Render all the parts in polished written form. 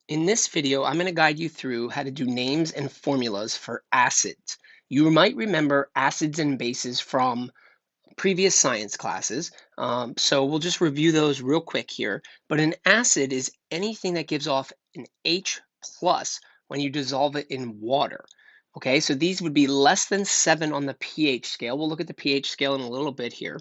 In this video, I'm going to guide you through how to do names and formulas for acids. You might remember acids and bases from previous science classes, so we'll just review those real quick here. But an acid is anything that gives off an H plus when you dissolve it in water. Okay, so these would be less than 7 on the pH scale. We'll look at the pH scale in a little bit here.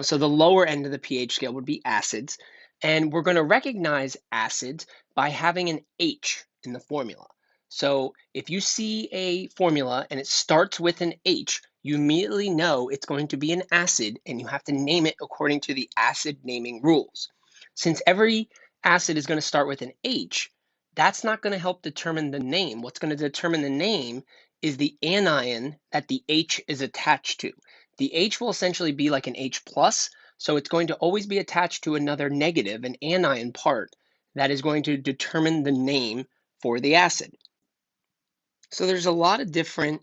So the lower end of the pH scale would be acids. And we're going to recognize acids by having an H in the formula. So if you see a formula and it starts with an H, you immediately know it's going to be an acid and you have to name it according to the acid naming rules. Since every acid is going to start with an H, that's not going to help determine the name. What's going to determine the name is the anion that the H is attached to. The H will essentially be like an H plus, so it's going to always be attached to another negative, an anion part, that is going to determine the name for the acid. So there's a lot of different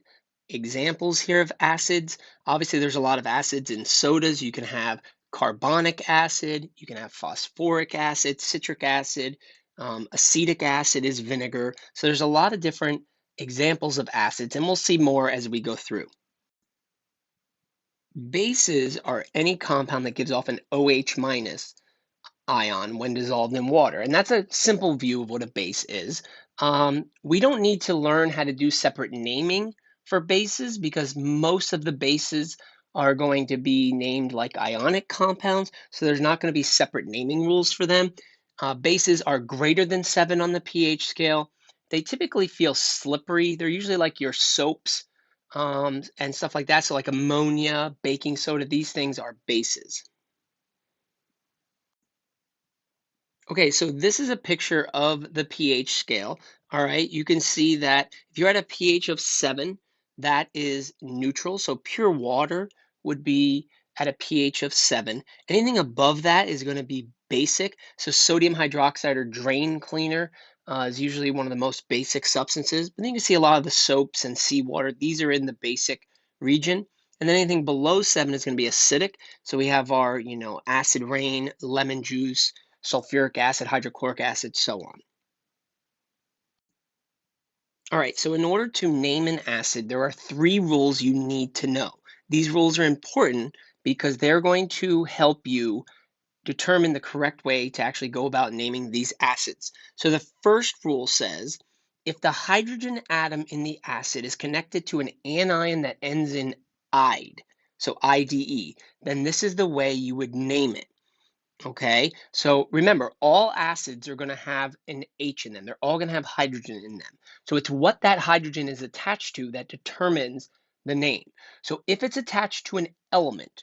examples here of acids. Obviously, there's a lot of acids in sodas. You can have carbonic acid, you can have phosphoric acid, citric acid, acetic acid is vinegar. So there's a lot of different examples of acids, and we'll see more as we go through. Bases are any compound that gives off an OH minus ion when dissolved in water. And that's a simple view of what a base is. We don't need to learn how to do separate naming for bases because most of the bases are going to be named like ionic compounds. So there's not going to be separate naming rules for them. Bases are greater than 7 on the pH scale. They typically feel slippery. They're usually like your soaps and stuff like that. So like ammonia, baking soda, these things are bases. Okay, so this is a picture of the pH scale. All right, you can see that if you're at a pH of 7, that is neutral. So pure water would be at a pH of 7. Anything above that is going to be basic. So sodium hydroxide or drain cleaner is usually one of the most basic substances. But then you can see a lot of the soaps and seawater. These are in the basic region. And then anything below 7 is going to be acidic. So we have our, acid rain, lemon juice, sulfuric acid, hydrochloric acid, so on. All right, so in order to name an acid, there are 3 rules you need to know. These rules are important because they're going to help you determine the correct way to actually go about naming these acids. So the first rule says, if the hydrogen atom in the acid is connected to an anion that ends in "ide," so IDE, then this is the way you would name it. Okay, so remember, all acids are going to have an H in them. They're all going to have hydrogen in them. So it's what that hydrogen is attached to that determines the name. So if it's attached to an element,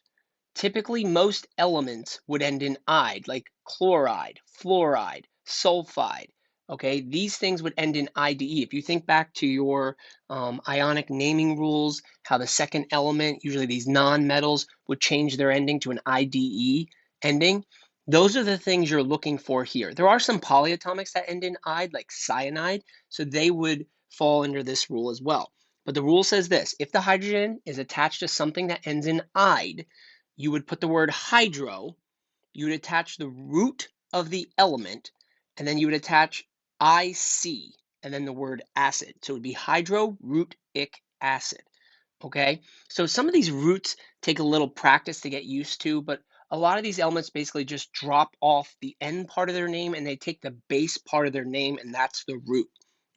typically most elements would end in "ide," like chloride, fluoride, sulfide. Okay, these things would end in IDE. If you think back to your ionic naming rules, how the second element, usually these non-metals, would change their ending to an IDE ending. Those are the things you're looking for here. There are some polyatomics that end in "ide, like cyanide, so they would fall under this rule as well. But the rule says this: if the hydrogen is attached to something that ends in "ide," you would put the word hydro, you would attach the root of the element, and then you would attach IC, and then the word acid. So it would be hydrorootic acid. Okay, so some of these roots take a little practice to get used to, but a lot of these elements basically just drop off the end part of their name and they take the base part of their name, and that's the root.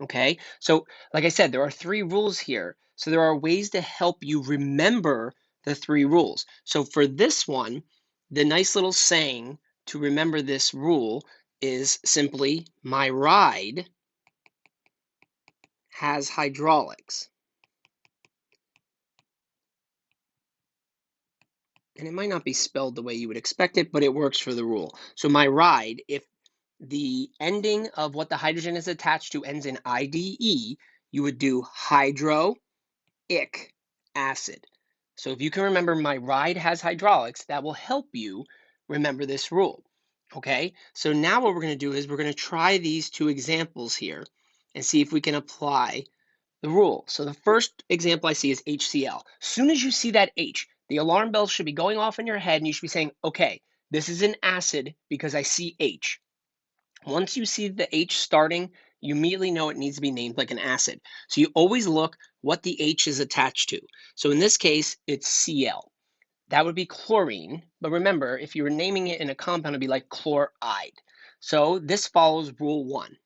Okay, so like I said, there are 3 rules here. So there are ways to help you remember the 3 rules. So for this one, the nice little saying to remember this rule is simply, my ride has hydraulics. And it might not be spelled the way you would expect it, but it works for the rule. So my ride, if the ending of what the hydrogen is attached to ends in IDE, you would do hydroic acid. So if you can remember my ride has hydraulics, that will help you remember this rule. Okay, so now what we're going to do is we're going to try these 2 examples here and see if we can apply the rule. So the first example I see is HCl. As soon as you see that H, the alarm bells should be going off in your head and you should be saying, okay, this is an acid because I see H. Once you see the H starting, you immediately know it needs to be named like an acid. So you always look what the H is attached to. So in this case, it's Cl. That would be chlorine. But remember, if you were naming it in a compound, it'd be like chloride. So this follows rule 1.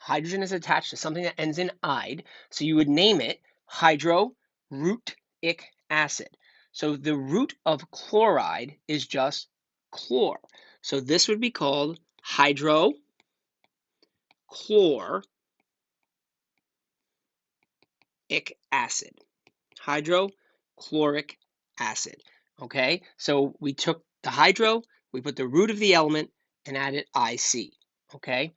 Hydrogen is attached to something that ends in "ide", so you would name it hydrorootic acid. So the root of chloride is just chlor. So this would be called hydrochloric acid. Hydrochloric acid. Okay, so we took the hydro, we put the root of the element, and added IC. Okay,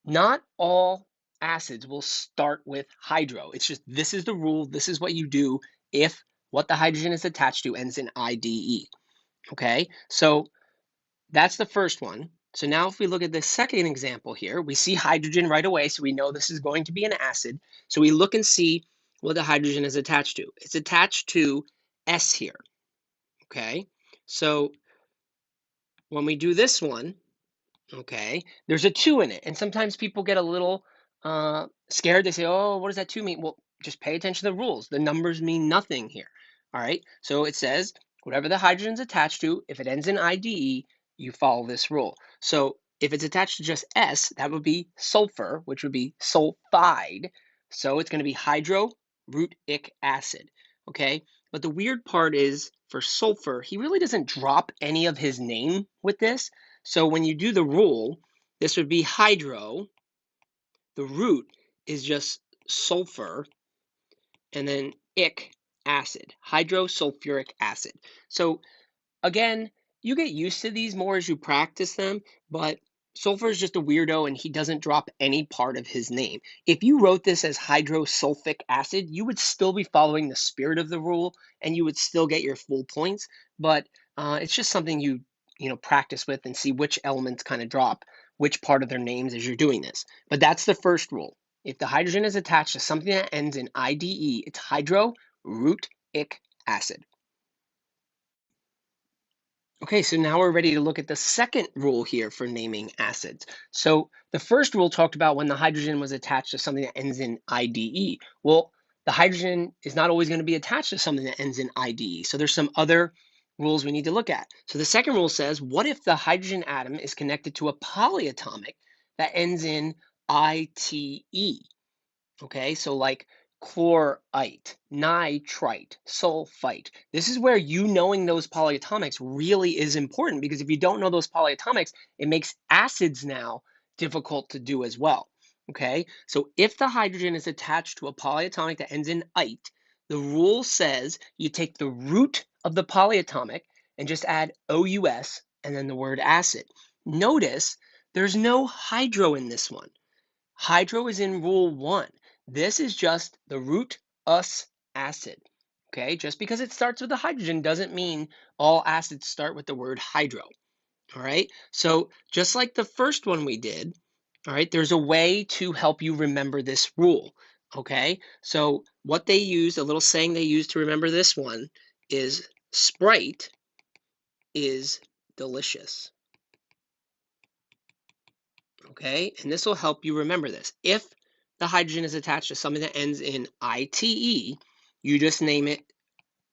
not all acids will start with hydro. It's just this is the rule. This is what you do if what the hydrogen is attached to ends in IDE. Okay, so that's the first one. So now if we look at the second example here, we see hydrogen right away, so we know this is going to be an acid. So we look and see what the hydrogen is attached to. It's attached to S here, okay? So when we do this one, okay, there's a 2 in it. And sometimes people get a little scared. They say, oh, what does that 2 mean? Well, just pay attention to the rules. The numbers mean nothing here. All right, so it says whatever the hydrogen's attached to, if it ends in IDE, you follow this rule. So if it's attached to just S, that would be sulfur, which would be sulfide. So it's going to be hydrorootic acid. Okay, but the weird part is for sulfur, he really doesn't drop any of his name with this. So when you do the rule, this would be hydro. The root is just sulfur, and then ic acid, hydrosulfuric acid. So again, you get used to these more as you practice them, but sulfur is just a weirdo and he doesn't drop any part of his name. If you wrote this as hydrosulfic acid, you would still be following the spirit of the rule and you would still get your full points, but it's just something you practice with and see which elements kind of drop which part of their names as you're doing this. But that's the first rule. If the hydrogen is attached to something that ends in IDE, it's hydrorootic acid. Okay, so now we're ready to look at the second rule here for naming acids. So the first rule talked about when the hydrogen was attached to something that ends in IDE. Well, the hydrogen is not always going to be attached to something that ends in IDE. So there's some other rules we need to look at. So the second rule says, what if the hydrogen atom is connected to a polyatomic that ends in ITE? Okay, so like chlorite, nitrite, sulfite. This is where you knowing those polyatomics really is important, because if you don't know those polyatomics, it makes acids now difficult to do as well. Okay, so if the hydrogen is attached to a polyatomic that ends in ite, the rule says you take the root of the polyatomic and just add OUS and then the word acid. Notice there's no hydro in this one. Hydro is in rule 1. This is just the root us acid. Okay, just because it starts with a hydrogen doesn't mean all acids start with the word hydro. All right, so just like the first one we did, all right, there's a way to help you remember this rule. Okay, so what they use, a little saying they use to remember this one is Sprite is delicious. Okay, and this will help you remember this. If the hydrogen is attached to something that ends in ITE, you just name it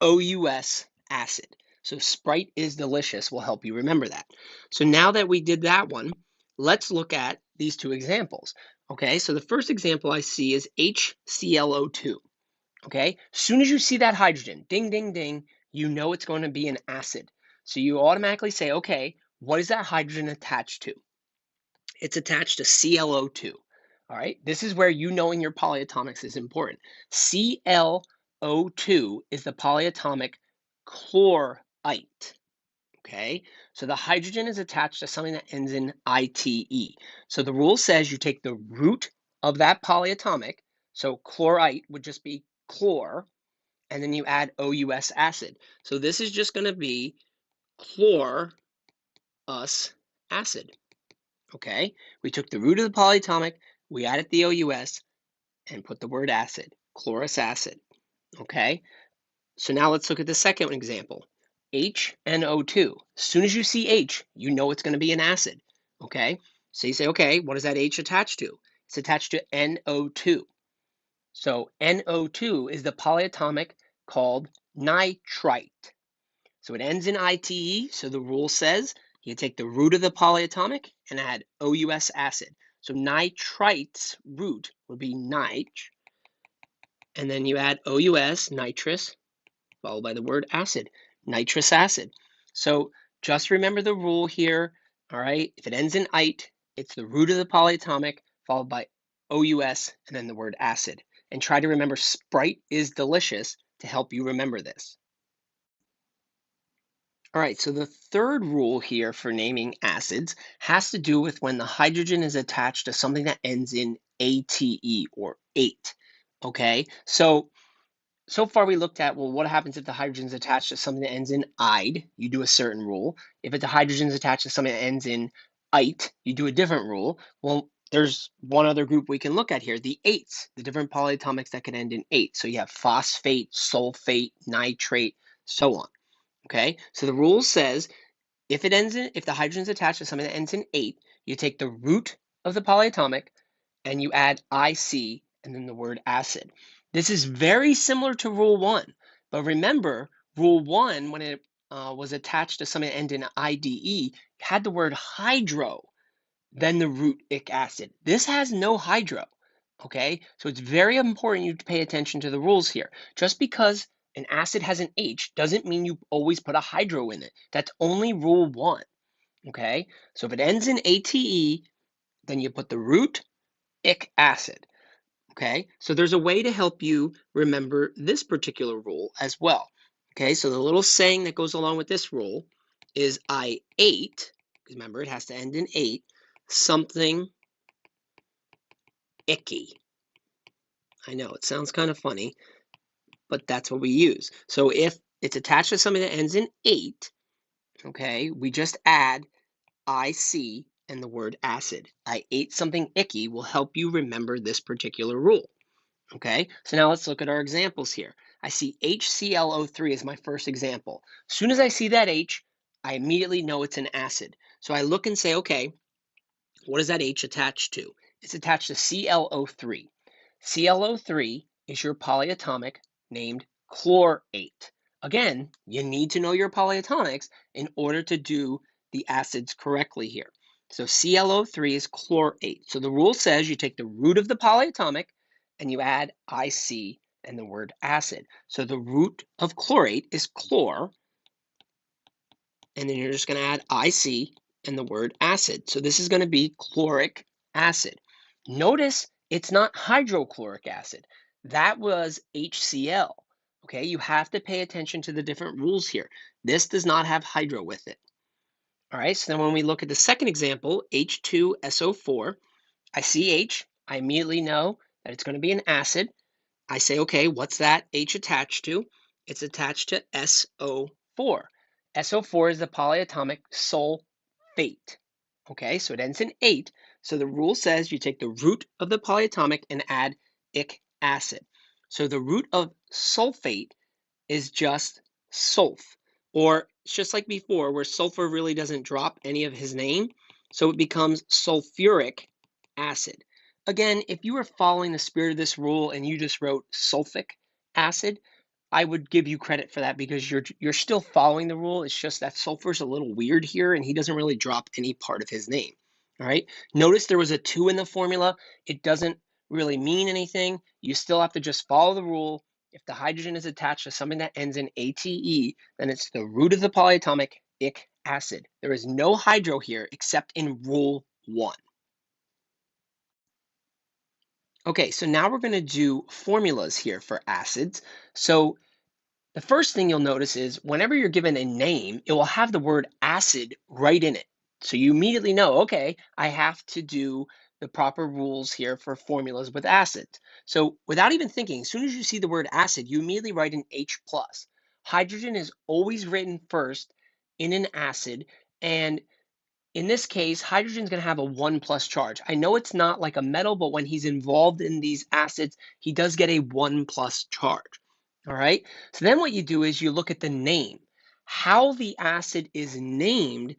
OUS acid. So Sprite is delicious will help you remember that. So now that we did that one, let's look at these two examples. Okay, so the first example I see is HClO2. Okay, as soon as you see that hydrogen, ding, ding, ding, you know it's going to be an acid. So you automatically say, okay, what is that hydrogen attached to? It's attached to ClO2. All right, this is where you knowing your polyatomics is important. ClO2 is the polyatomic chlorite. Okay, so the hydrogen is attached to something that ends in ITE. So the rule says you take the root of that polyatomic, so chlorite would just be chlor, and then you add OUS acid. So this is just going to be chlorous acid. Okay, we took the root of the polyatomic, we added the OUS, and put the word acid, chlorous acid. Okay, so now let's look at the second example, HNO2. As soon as you see H, you know it's going to be an acid. Okay, So you say, okay, what is that H attached to? It's attached to NO2. So NO2 is the polyatomic called nitrite. So it ends in ITE, so the rule says you take the root of the polyatomic and add OUS acid. So nitrite's root would be nitr, and then you add OUS, nitrous, followed by the word acid, nitrous acid. So just remember the rule here, all right? If it ends in ite, it's the root of the polyatomic, followed by OUS, and then the word acid. And try to remember Sprite is delicious to help you remember this. All right, so the third rule here for naming acids has to do with when the hydrogen is attached to something that ends in ATE or ate. Okay, so far we looked at, well, what happens if the hydrogen is attached to something that ends in "ide"? You do a certain rule. If the hydrogen is attached to something that ends in "ite", you do a different rule. Well, there's one other group we can look at here, the ates, the different polyatomics that can end in ate. So you have phosphate, sulfate, nitrate, so on. Okay, so the rule says if the hydrogen is attached to something that ends in ate, you take the root of the polyatomic and you add IC and then the word acid. This is very similar to Rule 1, but remember, Rule 1, when it was attached to something that ended in IDE, had the word hydro, then the root ic acid. This has no hydro, okay? So it's very important you to pay attention to the rules here. Just because an acid has an H doesn't mean you always put a hydro in it. That's only Rule 1, okay? So if it ends in ATE, then you put the root ic acid. Okay, so there's a way to help you remember this particular rule as well. Okay, so the little saying that goes along with this rule is I ate, because remember it has to end in ate, something icky. I know it sounds kind of funny, but that's what we use. So if it's attached to something that ends in ate, okay, we just add IC and the word acid. I ate something icky will help you remember this particular rule. Okay, so now let's look at our examples here. I see HClO3 as my first example. As soon as I see that H, I immediately know it's an acid. So I look and say, okay, what is that H attached to? It's attached to ClO3. ClO3 is your polyatomic named chlorate. Again, you need to know your polyatomics in order to do the acids correctly here. So ClO3 is chlorate. So the rule says you take the root of the polyatomic and you add IC and the word acid. So the root of chlorate is chlor, and then you're just going to add IC and the word acid. So this is going to be chloric acid. Notice it's not hydrochloric acid. That was HCl. Okay, you have to pay attention to the different rules here. This does not have hydro with it. All right, so then when we look at the second example, H2SO4, I see H. I immediately know that it's going to be an acid. I say, okay, what's that H attached to? It's attached to SO4. SO4 is the polyatomic sulfate. Okay, so it ends in ate. So the rule says you take the root of the polyatomic and add ic acid. So the root of sulfate is just sulf, or it's just like before, where sulfur really doesn't drop any of his name. So it becomes sulfuric acid. Again, if you were following the spirit of this rule and you just wrote sulfic acid, I would give you credit for that because you're still following the rule. It's just that sulfur's a little weird here and he doesn't really drop any part of his name. All right. Notice there was a 2 in the formula. It doesn't really mean anything. You still have to just follow the rule. If the hydrogen is attached to something that ends in ATE, then it's the root of the polyatomic ic acid. There is no hydro here except in rule 1. Okay, so now we're going to do formulas here for acids. So the first thing you'll notice is whenever you're given a name, it will have the word acid right in it. So you immediately know, okay, I have to do the proper rules here for formulas with acids. So without even thinking, as soon as you see the word acid, you immediately write an H plus. Hydrogen is always written first in an acid, and in this case, hydrogen is going to have a 1 plus charge. I know it's not like a metal, but when he's involved in these acids, he does get a 1 plus charge. All right. So then what you do is you look at the name. How the acid is named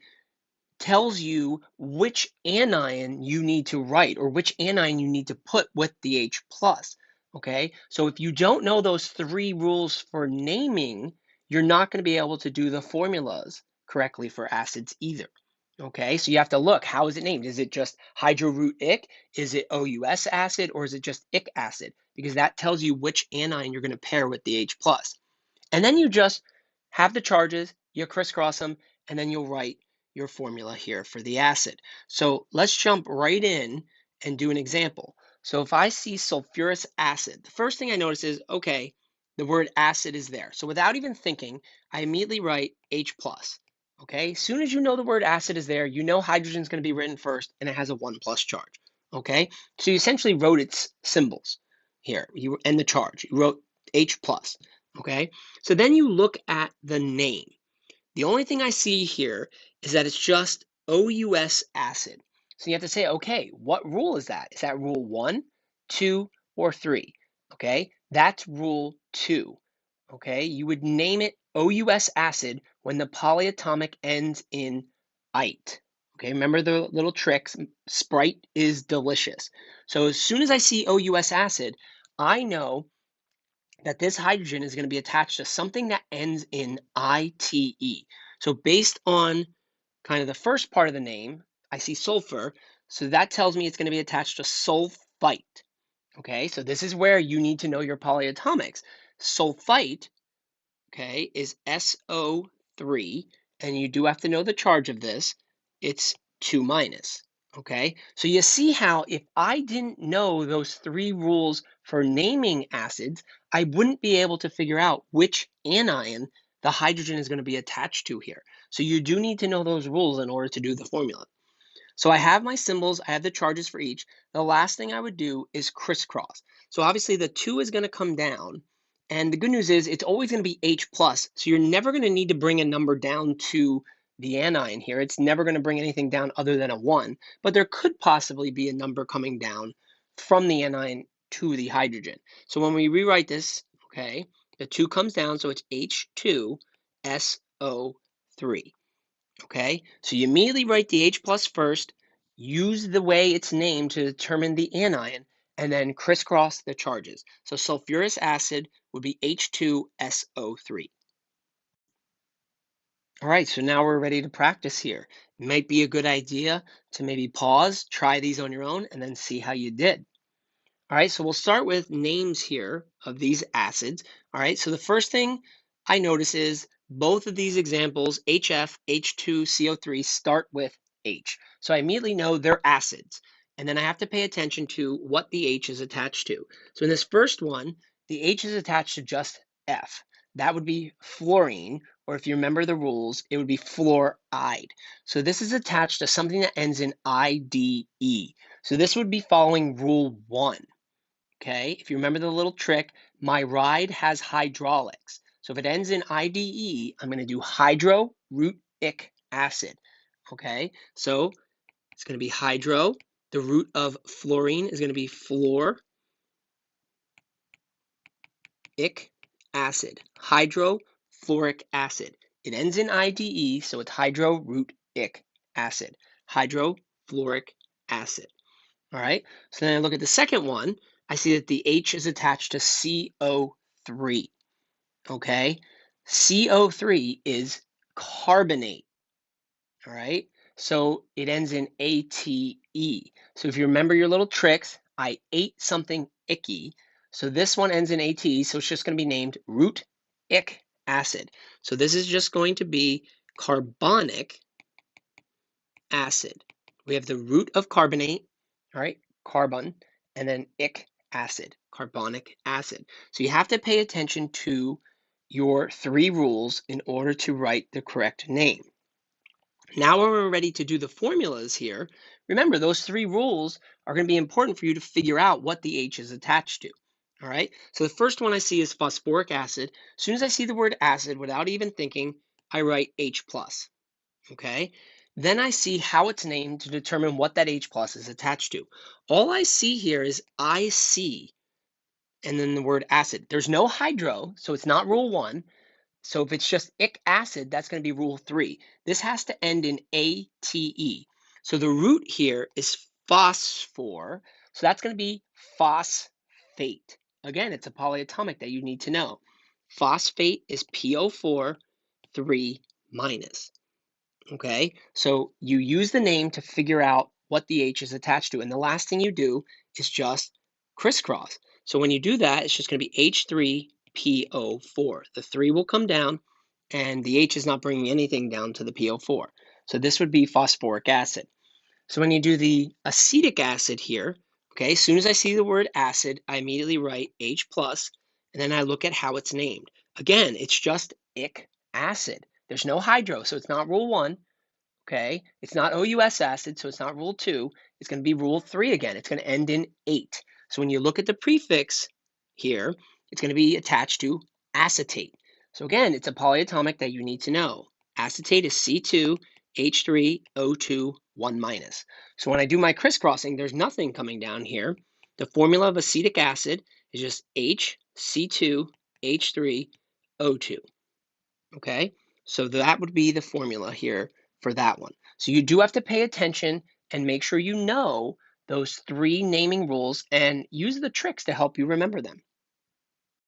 tells you which anion you need to write or which anion you need to put with the H plus. Okay, so if you don't know those three rules for naming, you're not going to be able to do the formulas correctly for acids either. Okay, so you have to look, how is it named? Is it just hydrorutic? Is it OUS acid, or is it just ic acid? Because that tells you which anion you're going to pair with the H plus. And then you just have the charges, you crisscross them, and then you'll write your formula here for the acid. So let's jump right in and do an example. So if I see sulfurous acid, the first thing I notice is, okay, the word acid is there. So without even thinking, I immediately write H plus. Okay, as soon as you know the word acid is there, you know hydrogen is going to be written first and it has a 1 plus charge. Okay, so you essentially wrote its symbols here, and the charge. You wrote H plus. Okay, so then you look at the name. The only thing I see here is that it's just OUS acid. So you have to say, okay, what rule is that? Is that rule 1, 2, or 3? Okay, that's rule 2. Okay, you would name it OUS acid when the polyatomic ends in ite. Okay, remember the little tricks. Sprite is delicious. So as soon as I see OUS acid, I know that this hydrogen is going to be attached to something that ends in ITE. So based on kind of the first part of the name, I see sulfur. So that tells me it's going to be attached to sulfite. Okay, so this is where you need to know your polyatomics. Sulfite, okay, is SO3, and you do have to know the charge of this. It's 2 minus. Okay, so you see how if I didn't know those three rules for naming acids, I wouldn't be able to figure out which anion the hydrogen is going to be attached to here. So you do need to know those rules in order to do the formula. So I have my symbols, I have the charges for each. The last thing I would do is crisscross. So obviously the 2 is going to come down. And the good news is it's always going to be H plus. So you're never going to need to bring a number down to the anion here. It's never going to bring anything down other than a 1. But there could possibly be a number coming down from the anion to the hydrogen. So when we rewrite this, okay, the 2 comes down, so it's H2SO3. Okay, so you immediately write the H plus first, use the way it's named to determine the anion, and then crisscross the charges. So sulfurous acid would be H2SO3. All right, so now we're ready to practice here. It might be a good idea to maybe pause, try these on your own, and then see how you did. All right, so we'll start with names here of these acids. All right, so the first thing I notice is both of these examples, HF, H2CO3, start with H. So I immediately know they're acids. And then I have to pay attention to what the H is attached to. So in this first one, the H is attached to just F. That would be fluorine, or if you remember the rules, it would be fluoride. So this is attached to something that ends in IDE. So this would be following rule 1. Okay, if you remember the little trick, my ride has hydraulics. So if it ends in IDE, I'm going to do hydrorutic acid. Okay, so it's going to be hydro. The root of fluorine is going to be fluoric acid. Hydrofluoric acid. It ends in IDE, so it's hydrorutic acid. Hydrofluoric acid. All right, so then I look at the second one. I see that the H is attached to CO3. Okay, CO3 is carbonate. All right, so it ends in ATE. So if you remember your little tricks, I ate something icky. So this one ends in ATE, so it's just going to be named rutic acid. So this is just going to be carbonic acid. We have the root of carbonate, all right, carbon, and then ic acid, carbonic acid. So you have to pay attention to your three rules in order to write the correct name. Now when we're ready to do the formulas here, remember those three rules are going to be important for you to figure out what the H is attached to. All right, so the first one I see is phosphoric acid. As soon as I see the word acid, without even thinking, I write H plus. Okay, then I see how it's named to determine what that H plus is attached to. All I see here is IC and then the word acid. There's no hydro, so it's not rule 1. So if it's just ic acid, that's going to be rule 3. This has to end in ATE. So the root here is phosphor. So that's going to be phosphate. Again, it's a polyatomic that you need to know. Phosphate is PO4 3 minus. Okay, so you use the name to figure out what the H is attached to. And the last thing you do is just crisscross. So when you do that, it's just going to be H3PO4. The 3 will come down, and the H is not bringing anything down to the PO4. So this would be phosphoric acid. So when you do the acetic acid here, okay, as soon as I see the word acid, I immediately write H plus, and then I look at how it's named. Again, it's just ic acid. There's no hydro, so it's not rule 1. Okay, it's not OUS acid, so it's not rule 2. It's going to be rule 3 again. It's going to end in ate. So when you look at the prefix here, it's going to be attached to acetate. So again, it's a polyatomic that you need to know. Acetate is C2H3O2 1 minus. So when I do my crisscrossing, there's nothing coming down here. The formula of acetic acid is just HC2H3O2. Okay, so that would be the formula here for that one. So you do have to pay attention and make sure you know those 3 naming rules and use the tricks to help you remember them.